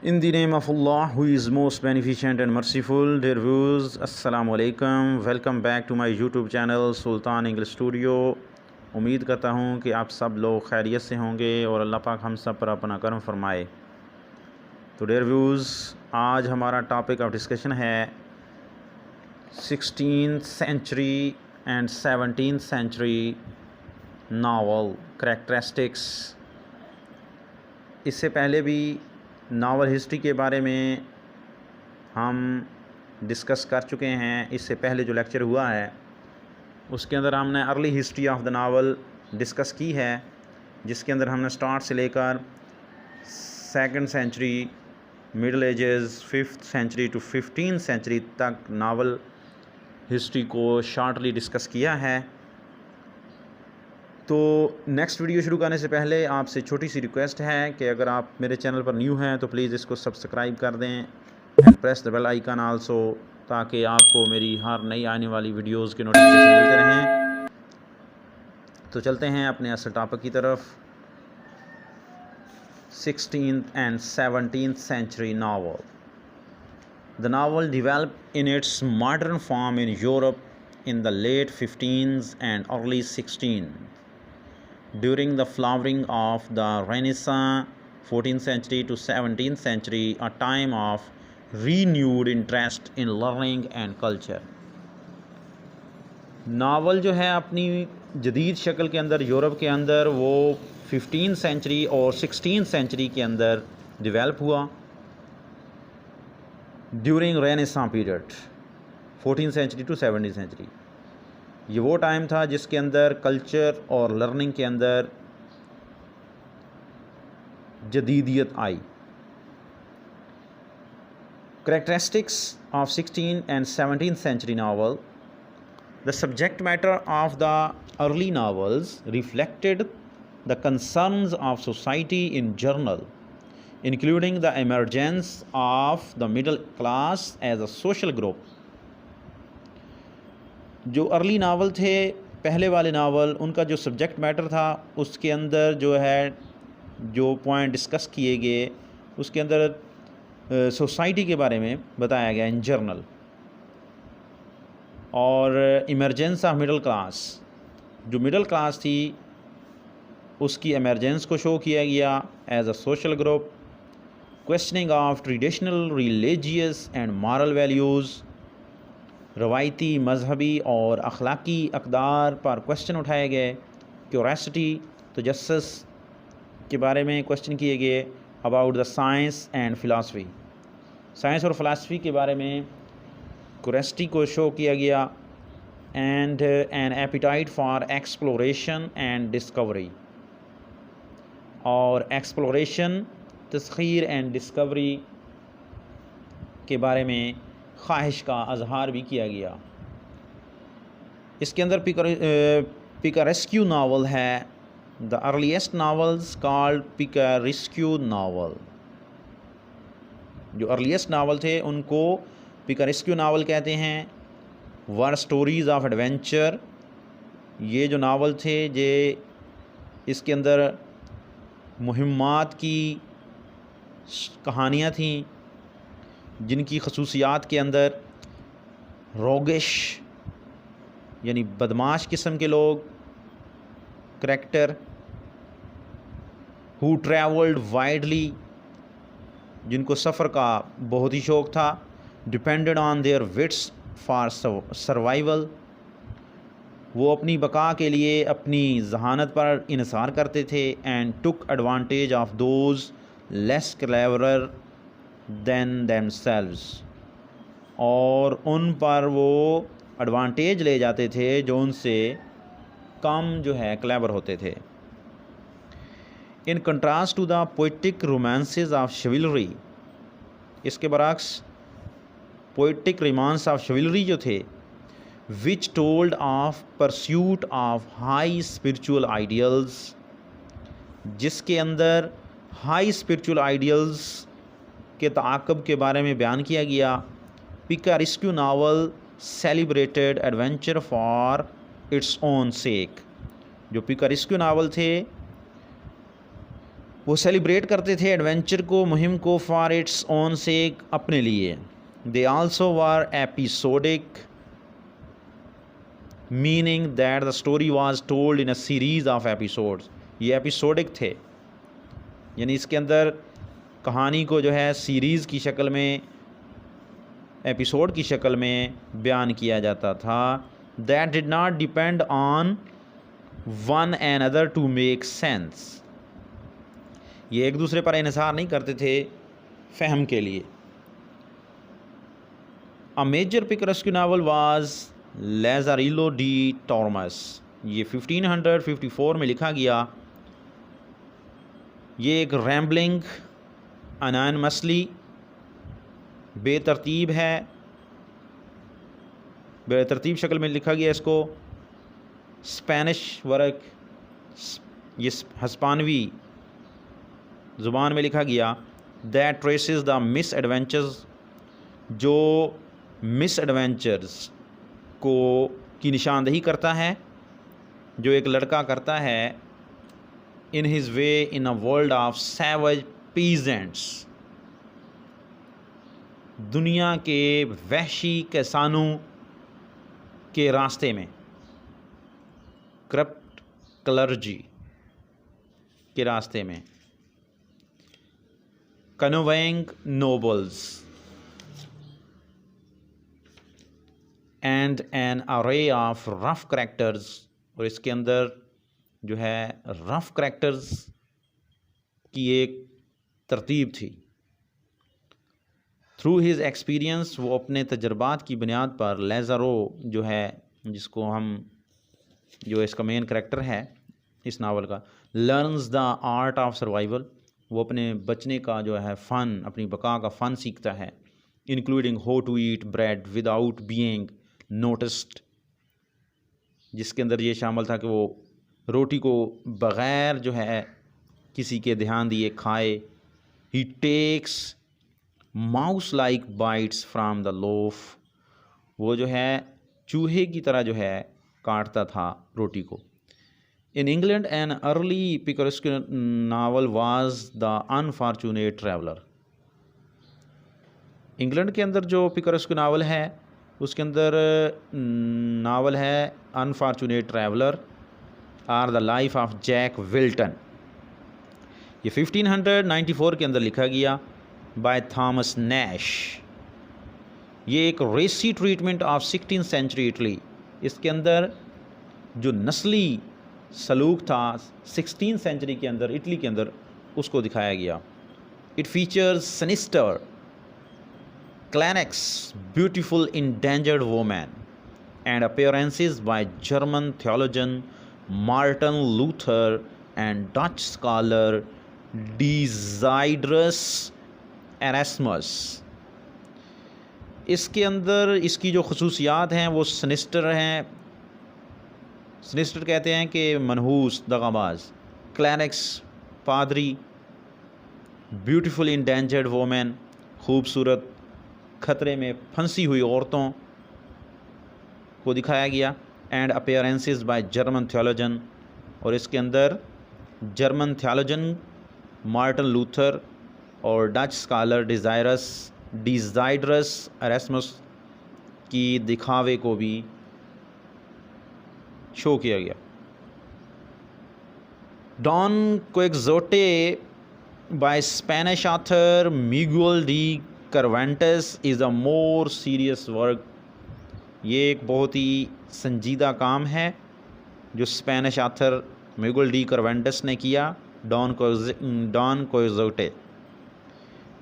In the name of Allah, who is most beneficent and merciful, dear viewers, Assalamu alaikum. Welcome back to my YouTube channel Sultan English studio. उम्मीद करता हूँ कि आप सब लोग खैरियत से होंगे और अल्लाह पाक हम सब पर अपना करम फरमाए। तो डियर व्यूज़, आज हमारा टॉपिक ऑफ डिस्कशन है 16th century and 17th century novel characteristics. इससे पहले भी नावल हिस्ट्री के बारे में हम डिस्कस कर चुके हैं। इससे पहले जो लेक्चर हुआ है उसके अंदर हमने early history of the novel discuss की है, जिसके अंदर हमने स्टार्ट से लेकर 2nd century, middle ages, 5th century to 15th century तक नावल हिस्ट्री को शॉर्टली डिस्कस किया है। तो नेक्स्ट वीडियो शुरू करने से पहले आपसे छोटी सी रिक्वेस्ट है कि अगर आप मेरे चैनल पर न्यू हैं तो प्लीज़ इसको सब्सक्राइब कर दें and press the bell icon also, ताकि आपको मेरी हर नई आने वाली वीडियोस के नोटिफिकेशन मिलते रहें। तो चलते हैं अपने असल टॉपिक की तरफ। 16th and 17th century novel. The novel developed in its modern form in Europe in the late 15th and early 16th. During the flowering of the Renaissance, 14th century to 17th century, a time of renewed interest in learning and culture. Novel जो है अपनी जदीद शक्ल के अंदर Europe के अंदर वो 15th सेंचुरी और 16th सेंचुरी के अंदर डेवलप हुआ। During renaissance period 14th century to 17th century, ये वो टाइम था जिसके अंदर कल्चर और लर्निंग के अंदर जदीदियत आई। Characteristics of 16th and 17th century novel. The subject matter of the early novels reflected the concerns of society in general, including the emergence of the middle class as a social group. जो early novel थे, पहले वाले novel, उनका जो subject matter था उसके अंदर जो है जो पॉइंट डिस्कस किए गए उसके अंदर सोसाइटी के बारे में बताया गया इन जर्नल, और इमरजेंस ऑफ मिडिल क्लास, जो मिडिल क्लास थी उसकी एमरजेंस को शो किया गया as a social group. Questioning of traditional religious and moral values, रवायती मजहबी और अखलाकी अक़दार पर क्वेश्चन उठाए गए। क्यूरियोसिटी, तजस्सुस के बारे में क्वेश्चन किए गए। About the science and philosophy, science और फ़िलासफ़ी के बारे में क्यूरियोसिटी को शो किया गया। And an appetite for exploration and discovery, और एक्सप्लोरेशन, तस्खीर एंड डिस्कवरी के बारे में ख्वाहिश का अजहार भी किया गया। इसके अंदर पिकारेस्क्यू नावल है। The earliest novels called picaresque novel, जो अर्लीस्ट नावल थे उनको पिकारेस्क्यू नावल कहते हैं। वर स्टोरीज़ ऑफ एडवेंचर, ये जो नावल थे ये इसके अंदर मुहिम्मात की कहानियाँ थीं, जिनकी खसूसियात के अंदर रोगिश यानी बदमाश किस्म के लोग, करैक्टर, हु ट्रैवल्ड वाइडली, जिनको सफ़र का बहुत ही शौक़ था, depended on their wits for survival, वो अपनी बका के लिए अपनी जहानत पर इन्हिसार करते थे। And took advantage of those less cleverer than themselves, और उन पर वो एडवांटेज ले जाते थे जो उनसे कम जो है क्लेवर होते थे। In contrast to the poetic romances of chivalry, इसके बरक्स पोइटिक रोमांस ऑफ शिवलरी जो थे, which told of pursuit of high spiritual ideals, जिसके अंदर हाई स्पिरिचुअल आइडियल्स के ताक़ब के बारे में बयान किया गया। Picaresque novel celebrated adventure for its own sake, जो पिकारेस्क्यू नावल थे वो सेलिब्रेट करते थे एडवेंचर को, मुहिम को, फॉर इट्स ओन सेक, अपने लिए। They also were episodic, meaning that the story was told in a series of episodes. ये एपिसोडिक थे, यानी इसके अंदर कहानी को जो है सीरीज़ की शक्ल में, एपिसोड की शक्ल में बयान किया जाता था। That did not depend on one and other to make sense. ये एक दूसरे पर इन्हिसार नहीं करते थे फ़हम के लिए। A major picaresque novel was Lazarillo de Tormes. ये 1554 में लिखा गया। ये एक रैम्बलिंग, अनानमसली, बेतरतीब है, बेतरतीब शक्ल में लिखा गया इसको। स्पेनिश वर्क, ये हस्पानवी ज़ुबान में लिखा गया। That traces the miss adventures, जो मिस एडवेंचर्स को की निशानदेही करता है, जो एक लड़का करता है in his way in a world of savage peasants, दुनिया के वहशी किसानों के रास्ते में, करप्ट क्लर्जी के रास्ते में। कन्वेइंग नोबल्स एंड एन अरे ऑफ रफ करैक्टर्स, और इसके अंदर जो है रफ करैक्टर्स की एक तरतीब थी। थ्रू हिज एक्सपीरियंस, वो अपने तजर्बात की बुनियाद पर, लाज़ारो जो है, जिसको हम, जो इसका मेन करैक्टर है इस नावल का, learns the art of survival, वो अपने बचने का जो है फ़न, अपनी बका का फ़न सीखता है। Including how to eat bread without being noticed, जिसके अंदर ये शामिल था कि वो रोटी को बग़ैर जो है किसी के ध्यान दिए खाए। He takes mouse like bites from the loaf, वो जो है चूहे की तरह जो है काटता था रोटी को। In England an early picaresque novel was the unfortunate traveller. England के अंदर जो पिकरेस्क नावल है उसके अंदर नावल है unfortunate traveller or the life of Jack Wilton. ये 1594 के अंदर लिखा गया बाय थॉमस नैश। ये एक रेसी treatment of 16th century Italy. इसके अंदर जो नस्ली सलूक था 16th सेंचुरी के अंदर इटली के अंदर, उसको दिखाया गया। It features sinister clannex, beautiful endangered women and appearances by German theologian Martin Luther and Dutch scholar Desiderius Erasmus. इसके अंदर इसकी जो खसूसियात हैं वो सिनिस्टर हैं। सिनिस्टर कहते हैं कि मनहूस, दगाबाज। क्लैनेक्स, पादरी। ब्यूटीफुल इंडेंजर्ड वोमेन, खूबसूरत ख़तरे में फंसी हुई औरतों को दिखाया गया। And appearances by German theologian, और इसके अंदर जर्मन थियोलॉजन मार्टिन लूथर और डच स्कॉलर डिज़ाइड्रस एरास्मस की दिखावे को भी शो किया गया। Don Quixote by Spanish author Miguel de Cervantes is a more serious work. ये एक बहुत ही संजीदा काम है जो Spanish author Miguel de Cervantes ने किया, Don Quixote.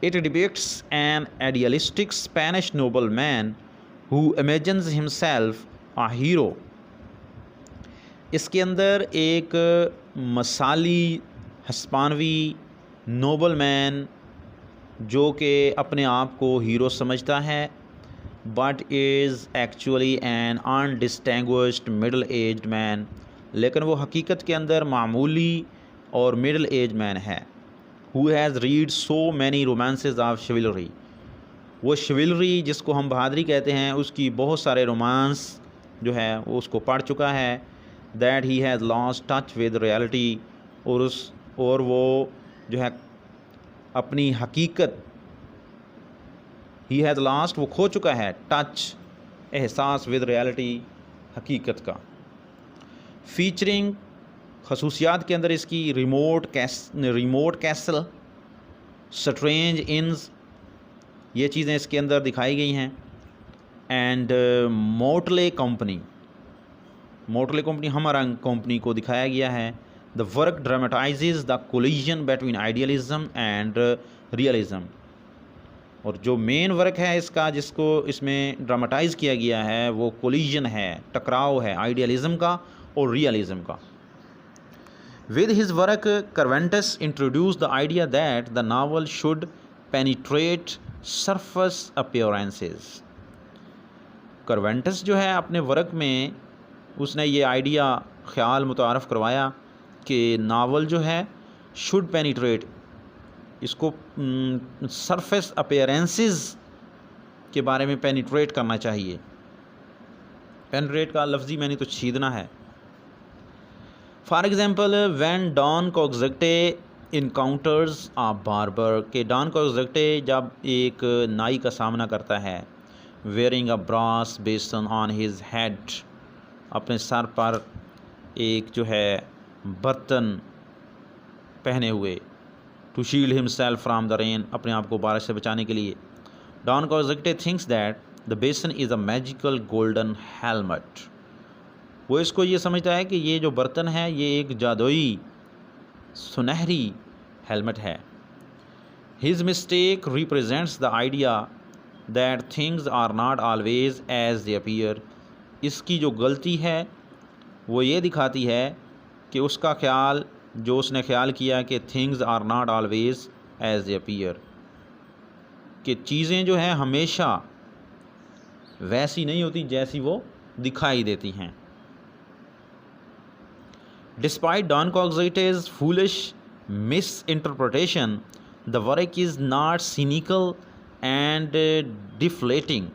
It depicts an idealistic Spanish nobleman who imagines himself a hero. इसके अंदर एक मसाली हस्पानवी नोबलमैन जो कि अपने आप को हीरो समझता है, but is actually an undistinguished middle aged man, लेकिन वो हकीकत के अंदर मामूली और मिडल एज मैन है। Who has read so many romances of chivalry, वो शिवलरी जिसको हम बहादुरी कहते हैं उसकी बहुत सारे रोमांस जो है वो उसको पढ़ चुका है। That he has lost touch with reality, और वो जो है अपनी हकीकत, ही हैज़ लास्ट, वो खो चुका है टच, एहसास विद रियलिटी, हकीकत का। फीचरिंग, खसूसियात के अंदर इसकी रिमोट कैसल, स्ट्रेंज इन्स, ये चीज़ें इसके अंदर दिखाई गई हैं। एंड मोटले कंपनी हमरंग कंपनी को दिखाया गया है। The work dramatizes the collision between idealism and realism, और जो मेन वर्क है इसका जिसको इसमें ड्रामेटाइज किया गया है वो कोलिजन है, टकराव है आइडियलिज्म का और रियलिज्म का। With his work Cervantes introduce the idea that the novel should penetrate surface appearances. Cervantes जो है अपने वर्क में उसने ये आइडिया ख्याल मुतारफ़ करवाया कि नावल जो है शुड पेनिट्रेट, इसको सरफेस अपीयरेंसेस के बारे में पेनिट्रेट करना चाहिए। पेनिट्रेट का लफ्ज़ी मैंने तो छीदना है। For example when Don Quixote encounters a barber, के डॉन कोक्सटे जब एक नाई का सामना करता है, wearing a brass basin on his head, अपने सर पर एक जो है बर्तन पहने हुए, to shield himself from the rain, अपने आप को बारिश से बचाने के लिए। Don Quixote thinks that the basin is a magical golden helmet, वो इसको ये समझता है कि ये जो बर्तन है ये एक जादुई सुनहरी हेलमेट है। His mistake represents the idea that things are not always as they appear, इसकी जो गलती है वो ये दिखाती है कि उसका ख्याल, जो उसने ख्याल किया कि things are not always as they appear, कि चीज़ें जो हैं हमेशा वैसी नहीं होती जैसी वो दिखाई देती हैं। Despite Don Quixote's foolish misinterpretation, the work is not cynical and deflating,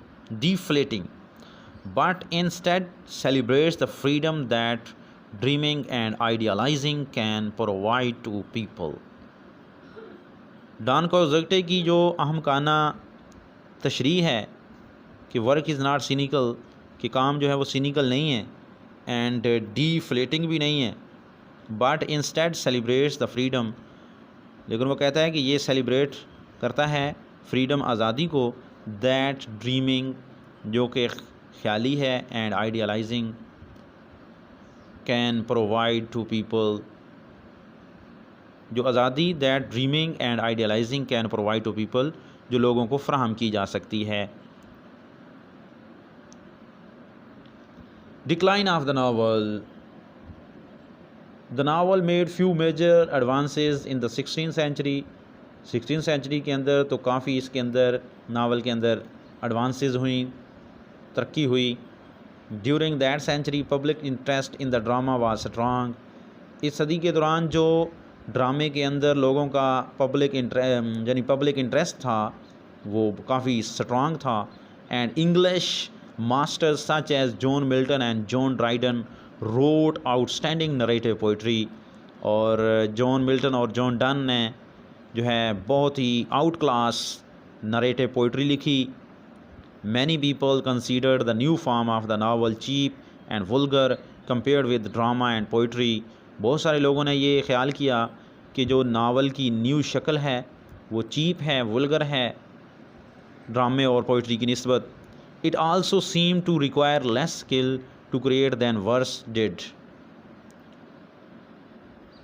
but instead celebrates the freedom that dreaming and idealizing can provide to people. Don Quixote की जो अहमकाना तशरीह है कि वर्क इज़ नॉट सिनिकल, कि काम जो है वो सिनिकल नहीं है, एंड डीफ्लेटिंग भी नहीं है, but instead celebrates the freedom, लेकिन वो कहता है कि ये सेलिब्रेट करता है फ्रीडम, आज़ादी को, दैट ड्रीमिंग, जो कि ख्याली है, and idealizing can provide to people, जो आज़ादी that dreaming and idealizing can provide to people, जो लोगों को फ्राहम की जा सकती है। Decline of the novel, the novel made few major advances in the 16th century। 16th century के अंदर तो काफ़ी इसके अंदर नावल के अंदर एडवांसेस हुई, तरक्की हुई। During that century public interest in the drama was strong, इस सदी के दौरान जो ड्रामे के अंदर लोगों का पब्लिक इंटरेस्ट था वो काफ़ी स्ट्रांग था। And English masters such as John Milton and John Dryden wrote outstanding narrative poetry, और जॉन मिल्टन और जॉन डन ने जो है बहुत ही आउट क्लास नरेटिव पोइट्री लिखी। Many people considered the new form of the novel cheap and vulgar compared with drama and poetry, बहुत सारे लोगों ने ये ख्याल किया कि जो नावल की न्यू शक्ल है वो चीप है, वुल्गर है ड्रामे और पोइट्री की निस्बत। It also seem to require less skill to create than verse did,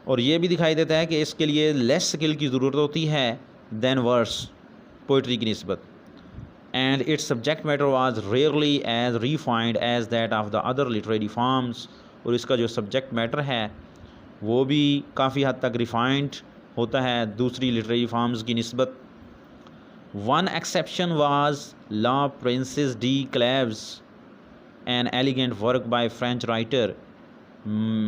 और ये भी दिखाई देता है कि इसके लिए लेस स्किल की ज़रूरत होती है दैन वर्स, पोइट्री की निस्बत। And its subject matter was rarely as refined as that of the other literary forms, और इसका जो सब्जेक्ट मैटर है वो भी काफ़ी हद तक रिफाइंड होता है दूसरी लिटरेरी फॉर्म्स की निस्बत। One exception was la Princesse de Cleves, an elegant work by French writer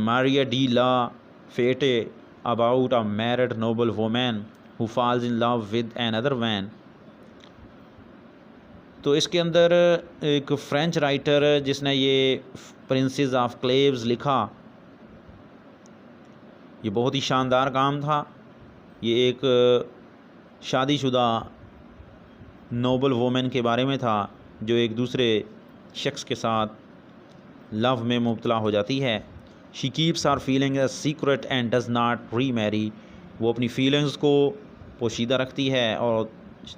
Maria de la Fayette about a married noble woman who falls in love with another man। तो इसके अंदर एक French writer जिसने ये princess of क्लेव्स लिखा, ये बहुत ही शानदार काम था। ये एक शादीशुदा नोबल वोमेन के बारे में था जो एक दूसरे शख्स के साथ लव में मुब्तला हो जाती है। She keeps her feeling a secret and does not remarry. वो अपनी फीलिंग्स को पोशीदा रखती है और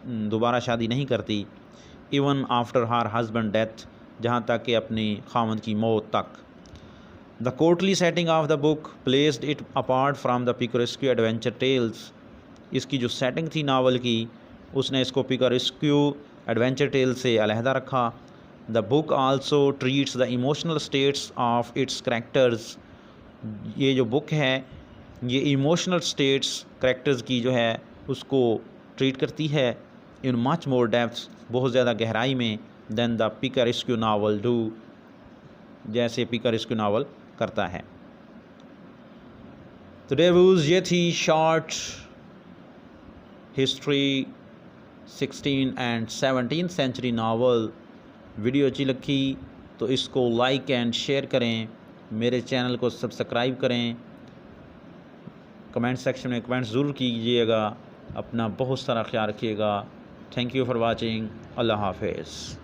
दोबारा शादी नहीं करती, even after her husband death, जहाँ तक कि अपनी खामद की मौत तक। The courtly setting of the book placed it apart from the picaresque adventure tales. इसकी जो सेटिंग थी नावल की, उसने इसको पिकरेस्क्यू एडवेंचर टेल से अलहदा रखा। The book also treats the emotional states of its characters. ये जो बुक है ये इमोशनल स्टेट्स करैक्टर्स की जो है उसको ट्रीट करती है इन मच मोर डेप्थ, बहुत ज़्यादा गहराई में, than the picaresque novel do, जैसे पिकरेस्क्यू नावल करता है। तो डेव्यूज़ ये थी short history 16 and 17 century novel. Video अच्छी लगी तो इसको लाइक एंड शेयर करें, मेरे चैनल को सब्सक्राइब करें, कमेंट सेक्शन में कमेंट ज़रूर कीजिएगा। अपना बहुत सारा ख्याल रखिएगा। Thank you for watching. अल्लाह हाफिज़।